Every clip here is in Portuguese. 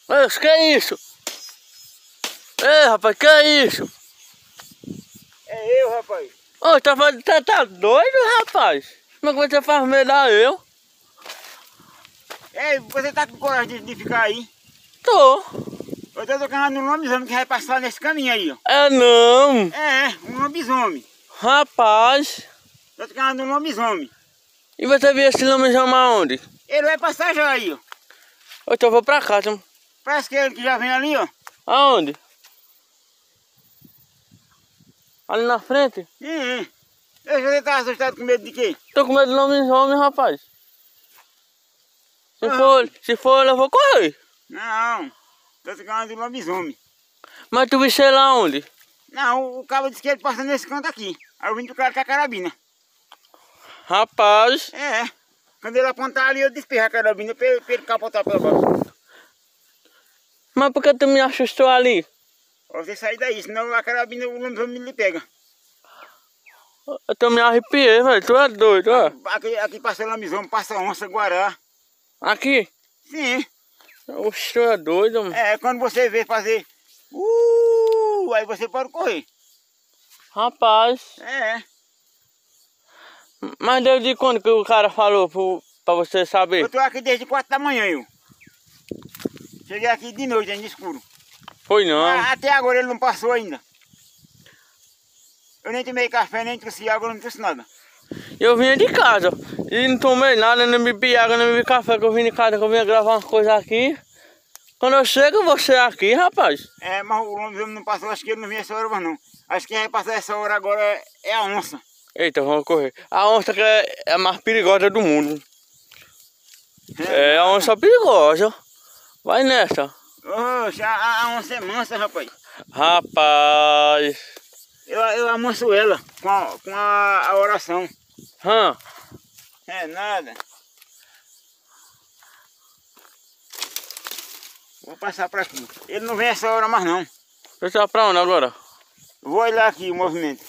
Mas que é isso? Ei, rapaz, que é isso? É eu, rapaz. Ô, tá doido, rapaz? Como é que você faz medar eu? Ei, você tá com coragem de ficar aí? Tô. Eu tô tocando no lobisomem que vai passar nesse caminho aí, ó. É não. Um lobisomem. Rapaz. Tô tocando no lobisomem. E você viu esse lobisomem aonde? Ele vai passar já aí, ó. Eu vou pra casa. Parece que ele que já vem ali, ó. Aonde? Ali na frente? Você tá assustado com medo de quê? Tô com medo de lobisomem, rapaz. Se for, eu vou correr. Não, tô tocando de lobisomem. Mas tu viu sei lá onde? Não, o cabo disse que ele passa nesse canto aqui. Aí eu vim do cara com a carabina. Rapaz. Quando ele apontar ali, eu despejo a carabina pra ele capotar pela baixo. Mas por que tu me assustou ali? Pra você sair daí, senão a carabina, o lobisomem lhe pega. Eu tô me arrepiei, velho. Tu é doido, ó. Aqui passa lobisomem, passa onça, guará. Aqui? Sim. Oxe, tu é doido, mano. Quando você vê fazer... aí você pode correr. Rapaz. Mas desde quando que o cara falou pra você saber? Eu tô aqui desde 4 da manhã, eu. Cheguei aqui de noite, ainda escuro. Foi não. Até agora ele não passou ainda. Eu nem tomei café, nem trouxe água, não trouxe nada. Eu vinha de casa e não tomei nada, nem bebi água, nem bebi café, que eu vim de casa, que eu vinha gravar umas coisas aqui. Quando eu chego, você aqui, rapaz. Mas o lobisomem não passou, acho que ele não vinha essa hora mais não. Acho que quem vai passar essa hora agora é a onça. Eita, vamos correr. A onça que é a mais perigosa do mundo. É a onça perigosa. Vai nessa. Oxe, a onça é mansa, rapaz. Rapaz. Eu amanso ela com a oração. É nada. Vou passar pra aqui. Ele não vem essa hora mais não. Você tá pra onde agora? Vou olhar aqui o movimento.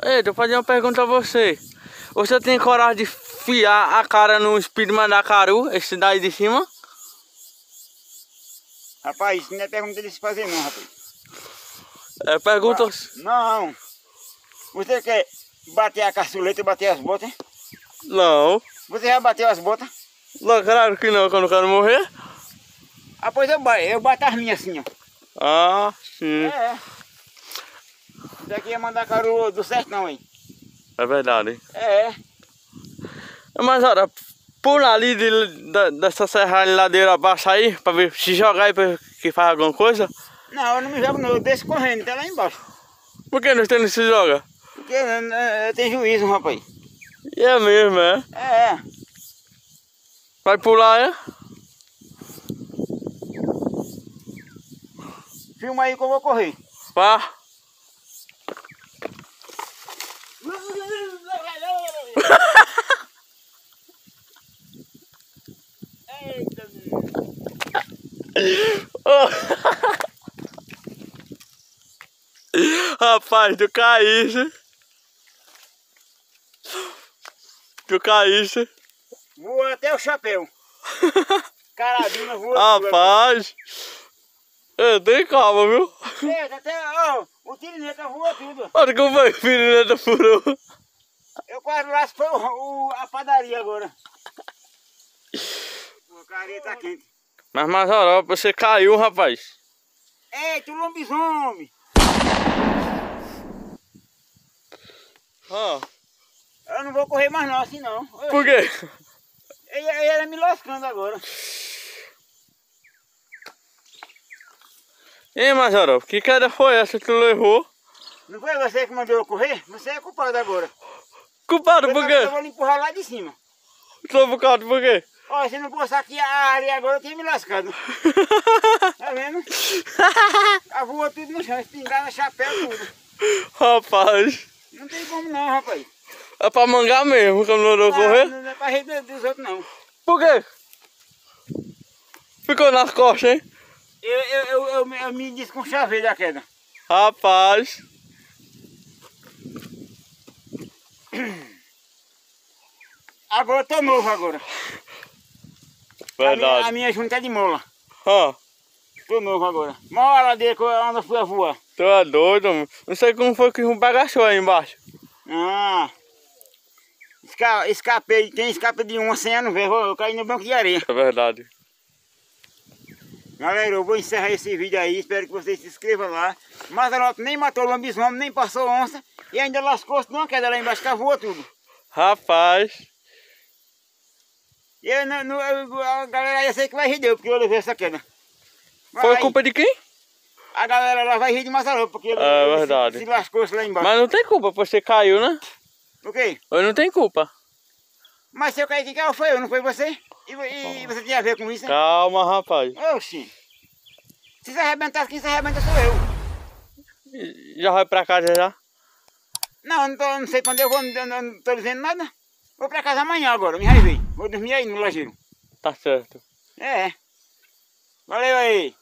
Ei, tô fazendo uma pergunta a você. Você tem coragem de fiar a cara no espírito Mandacaru, esse daí de cima? Rapaz, isso não é pergunta de se fazer não, rapaz. É pergunta... Não. Você quer bater a caçuleta e bater as botas? Não. Você já bateu as botas? Não, claro que não, quando eu quero morrer. Pois eu bato as minhas assim, ó. Ah, sim. Isso aqui é Mandacaru do sertão, hein? É verdade. Mas olha, pula ali dessa serra de ladeira abaixo aí, pra ver se jogar aí pra que faz alguma coisa. Não, eu não me jogo não, eu desço correndo, até lá embaixo. Por que não se joga? Porque eu tenho juízo, rapaz. E é mesmo, é? Vai pular, é? Filma aí que eu vou correr. Vá. Eita, rapaz, tu caíste. Tu caíste. Voou até o chapéu. Carabina voou. Rapaz. Eu tenho calma, viu? O tirineta voou tudo. Olha como foi que o tirineta furou. Eu quase lasco a padaria agora. O carinha tá quente. Mas Mazarop, você caiu, rapaz. Eita, o lobisomem. Eu não vou correr mais não, assim não. Por quê? Ele me lascando agora. Ei, Mazarop, que queda foi essa que tu levou? Não foi você que mandou eu correr? Você é culpado agora. Culpado por quê? Eu vou lhe empurrar lá de cima. Sou culpado por quê? Olha, se não fosse aqui a área agora eu tinha me lascado. Tá vendo? A voa tudo no chão, espingarda, chapéu, tudo. Rapaz. Não tem como não, rapaz. É pra mangar mesmo, que eu não mandou correr? Não é pra rir dos outros não. Por quê? Ficou nas costas, hein? Eu me desconchavei da queda. Rapaz. Agora eu tô novo agora. Verdade. A minha junta é de mola. Ah, Tô novo agora. Mola dele quando eu fui a voar. tu é doido, mano. Não sei como foi que bagachou aí embaixo. Ah. Escapei, tem escape de 100 anos, velho. Eu caí no banco de areia. É verdade. Galera, eu vou encerrar esse vídeo aí. Espero que vocês se inscrevam lá. Mazzaropi nem matou lobisomem, nem passou onça. E ainda lascou-se numa queda lá embaixo, cavou tudo. Rapaz. E eu, a galera aí eu sei que vai rir deu, porque eu levei essa queda. Foi culpa de quem? A galera lá vai rir de Mazzaropi, porque É verdade. se lascou-se lá embaixo. Mas não tem culpa, você caiu, né? O quê? Ou não tem culpa. Mas se eu caí, quem caiu foi eu, não foi você? E você tinha a ver com isso, hein? Calma, rapaz. Oxi. Se você arrebentar, quem se arrebenta sou eu. Já vai pra casa já? Não, não sei pra onde eu vou, não tô dizendo nada. Vou pra casa amanhã agora, me raivei. Vou dormir aí no lajeiro. Tá certo. É. Valeu aí.